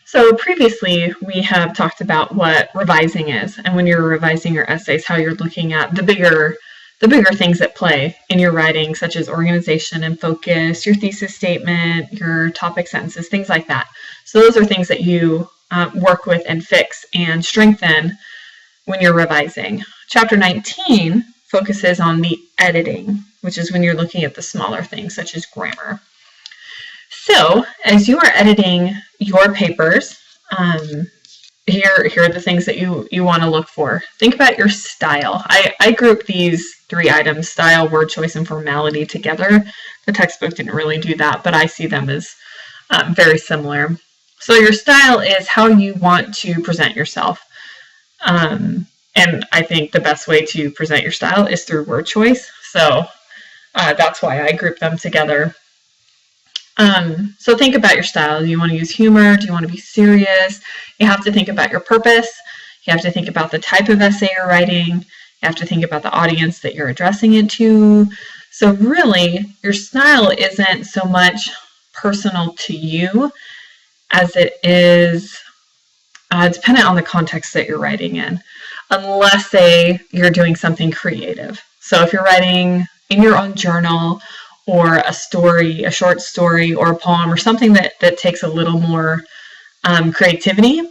So previously we have talked about what revising is, and when you're revising your essays, how you're looking at the bigger things at play in your writing, such as organization and focus, your thesis statement, your topic sentences, things like that. So those are things that you work with and fix and strengthen when you're revising. Chapter 19 focuses on the editing, which is when you're looking at the smaller things, such as grammar. So as you are editing your papers, here are the things that you want to look for. Think about your style. I group these 3 items, style, word choice, and formality, together. The textbook didn't really do that, but I see them as very similar. So your style is how you want to present yourself. And I think the best way to present your style is through word choice. So that's why I group them together. So think about your style. Do you want to use humor? Do you want to be serious? You have to think about your purpose. You have to think about the type of essay you're writing. You have to think about the audience that you're addressing it to. So really, your style isn't so much personal to you as it is dependent on the context that you're writing in, unless, say, you're doing something creative. So if you're writing in your own journal, or a story, a short story, or a poem, or something that takes a little more creativity,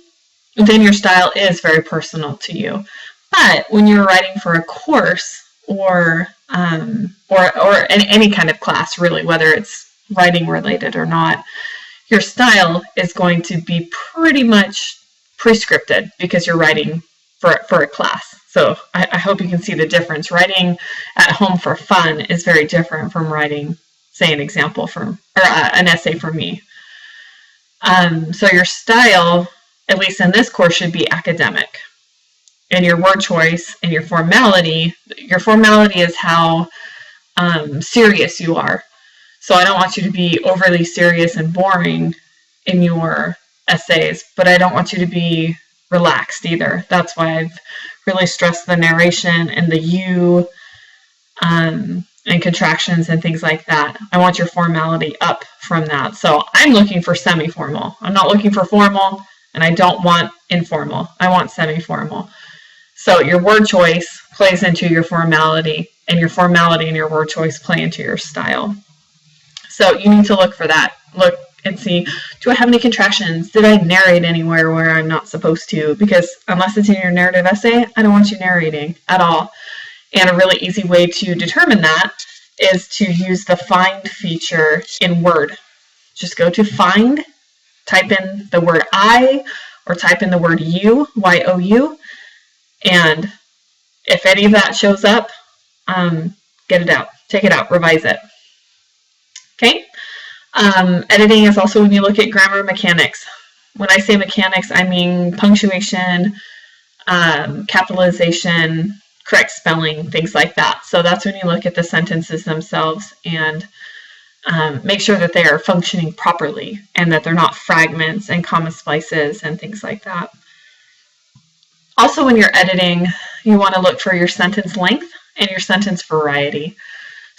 then your style is very personal to you. But when you're writing for a course or any kind of class, really, whether it's writing related or not, your style is going to be pretty much prescripted because you're writing for a class. So I hope you can see the difference. Writing at home for fun is very different from writing, say, an essay for me. So your style, at least in this course, should be academic. And your word choice and your formality is how serious you are. So I don't want you to be overly serious and boring in your essays, but I don't want you to be relaxed either. That's why I've really stressed the narration and the you and contractions and things like that. I want your formality up from that. So I'm looking for semi-formal. I'm not looking for formal, and I don't want informal. I want semi-formal. So your word choice plays into your formality, and your formality and your word choice play into your style. So you need to look for that. Look and see, do I have any contractions? Did I narrate anywhere where I'm not supposed to? Because unless it's in your narrative essay, I don't want you narrating at all. And a really easy way to determine that is to use the find feature in Word. Just go to find, type in the word I, or type in the word you, Y-O-U, and if any of that shows up, get it out, take it out, revise it. Okay? Editing is also when you look at grammar mechanics. When I say mechanics, I mean punctuation, capitalization, correct spelling, things like that. So that's when you look at the sentences themselves and make sure that they are functioning properly and that they're not fragments and comma splices and things like that. Also, when you're editing, you want to look for your sentence length and your sentence variety.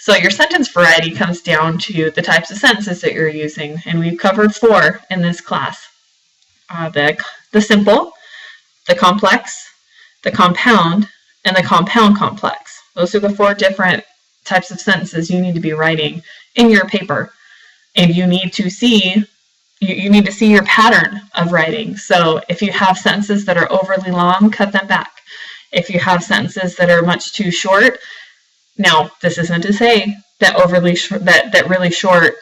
So your sentence variety comes down to the types of sentences that you're using, and we've covered 4 in this class. The simple, the complex, the compound, and the compound complex. Those are the 4 different types of sentences you need to be writing in your paper, and you need to see your pattern of writing. So if you have sentences that are overly long, cut them back. If you have sentences that are much too short, now, this isn't to say that really short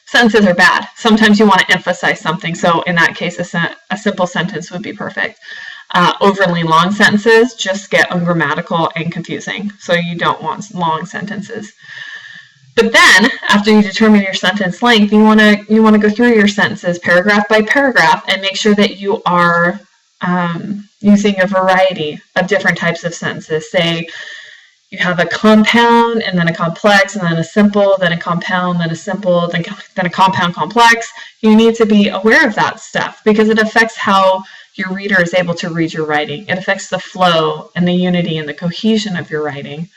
sentences are bad. Sometimes you want to emphasize something. So in that case, a simple sentence would be perfect. Overly long sentences just get ungrammatical and confusing. So you don't want long sentences. But then, after you determine your sentence length, you want to go through your sentences paragraph by paragraph and make sure that you are using a variety of different types of sentences. Say you have a compound, and then a complex, and then a simple, then a compound, then a simple, then a compound complex. You need to be aware of that stuff because it affects how your reader is able to read your writing. It affects the flow and the unity and the cohesion of your writing.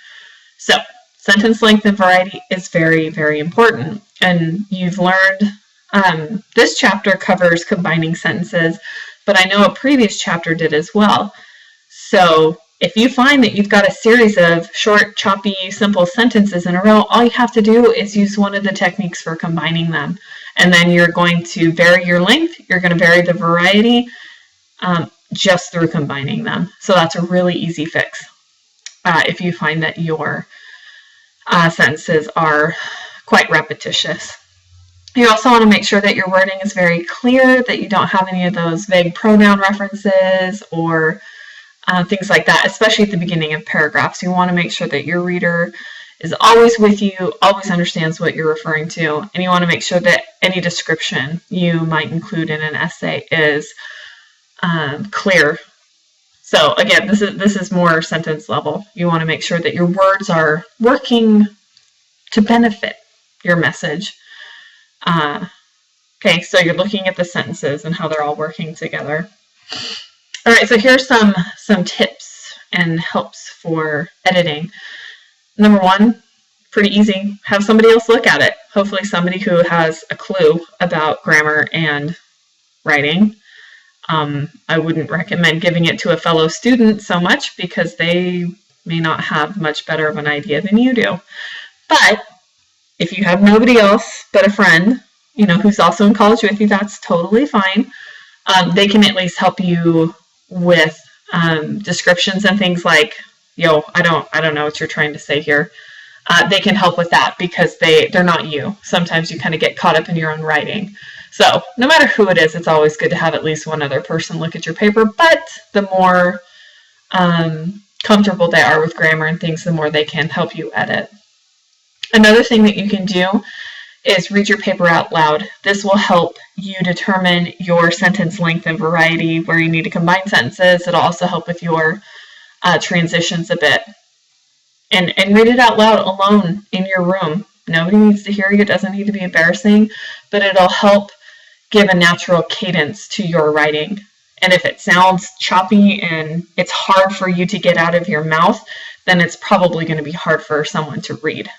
So sentence length and variety is very, very important. And you've learned This chapter covers combining sentences, but I know a previous chapter did as well. So if you find that you've got a series of short, choppy, simple sentences in a row, all you have to do is use one of the techniques for combining them. And then you're going to vary your length, you're going to vary the variety just through combining them. So that's a really easy fix if you find that your sentences are quite repetitious. You also want to make sure that your wording is very clear, that you don't have any of those vague pronoun references or things like that, especially at the beginning of paragraphs. You want to make sure that your reader is always with you, always understands what you're referring to, and you want to make sure that any description you might include in an essay is clear. So again, this is more sentence level. You want to make sure that your words are working to benefit your message. Okay, so you're looking at the sentences and how they're all working together. All right, so here's some tips and helps for editing. Number one, pretty easy. Have somebody else look at it. Hopefully somebody who has a clue about grammar and writing. I wouldn't recommend giving it to a fellow student so much because they may not have much better of an idea than you do. But if you have nobody else but a friend, who's also in college with you, that's totally fine. They can at least help you with descriptions and things like, I don't know what you're trying to say here. They can help with that because they're not you. Sometimes you kind of get caught up in your own writing. So no matter who it is, it's always good to have at least one other person look at your paper, but the more comfortable they are with grammar and things, the more they can help you edit. Another thing that you can do is read your paper out loud. This will help you determine your sentence length and variety, where you need to combine sentences. It'll also help with your transitions a bit. And read it out loud alone in your room. Nobody needs to hear you. It doesn't need to be embarrassing, but it'll help give a natural cadence to your writing. And if it sounds choppy and it's hard for you to get out of your mouth, then it's probably going to be hard for someone to read.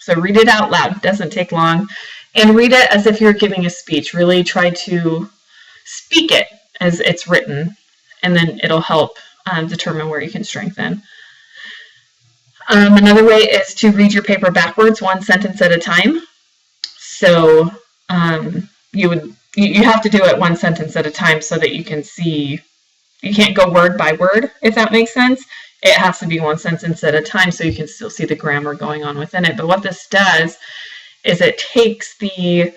So read it out loud. It doesn't take long. And read it as if you're giving a speech. Really try to speak it as it's written, and then it'll help determine where you can strengthen. Another way is to read your paper backwards, one sentence at a time. So you have to do it one sentence at a time so that you can see. You can't go word by word, if that makes sense. It has to be one sentence at a time so you can still see the grammar going on within it. But what this does is it takes the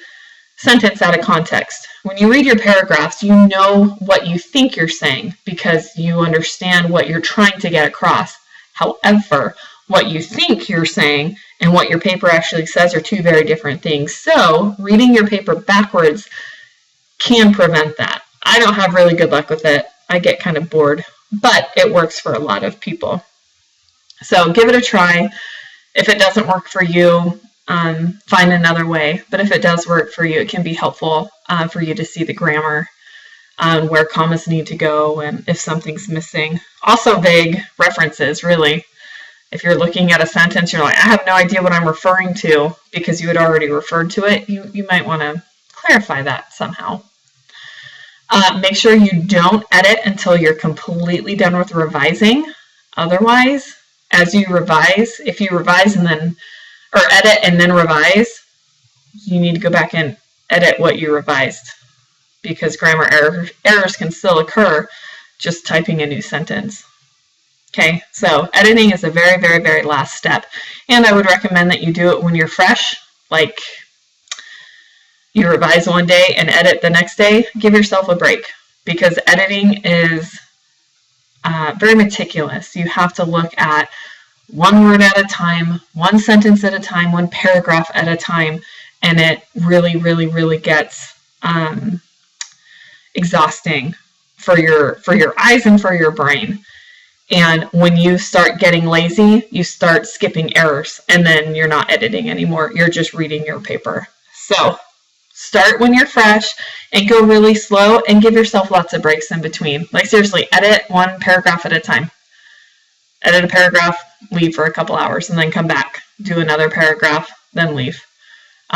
sentence out of context. When you read your paragraphs, you know what you think you're saying because you understand what you're trying to get across. However, what you think you're saying and what your paper actually says are two very different things. So reading your paper backwards can prevent that. I don't have really good luck with it. I get kind of bored, but it works for a lot of people. So give it a try. If it doesn't work for you, find another way. But if it does work for you, it can be helpful for you to see the grammar, where commas need to go, and if something's missing. Also vague references, really. If you're looking at a sentence, you're like, I have no idea what I'm referring to because you had already referred to it, you might want to clarify that somehow. Make sure you don't edit until you're completely done with revising. Otherwise, as you revise, if you revise and then, or edit and then revise, you need to go back and edit what you revised because grammar errors can still occur just typing a new sentence. Okay, so editing is a very, very, very last step. And I would recommend that you do it when you're fresh, like you revise one day and edit the next day. Give yourself a break because editing is very meticulous. You have to look at one word at a time, one sentence at a time, one paragraph at a time, and it really, really, really gets exhausting for your eyes and for your brain. And when you start getting lazy, you start skipping errors, and then you're not editing anymore. You're just reading your paper. So start when you're fresh and go really slow and give yourself lots of breaks in between. Like seriously, edit one paragraph at a time. Edit a paragraph, leave for a couple hours, and then come back. Do another paragraph, then leave.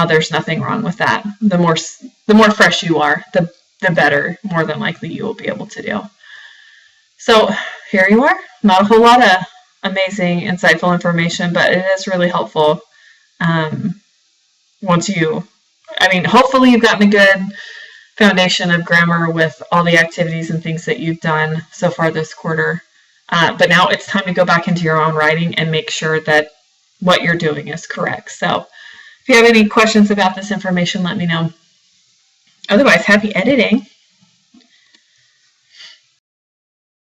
there's nothing wrong with that. The more fresh you are, the better, more than likely, you will be able to do. So here you are. Not a whole lot of amazing, insightful information, but it is really helpful hopefully you've gotten a good foundation of grammar with all the activities and things that you've done so far this quarter. But now it's time to go back into your own writing and make sure that what you're doing is correct. So if you have any questions about this information, let me know. Otherwise, happy editing.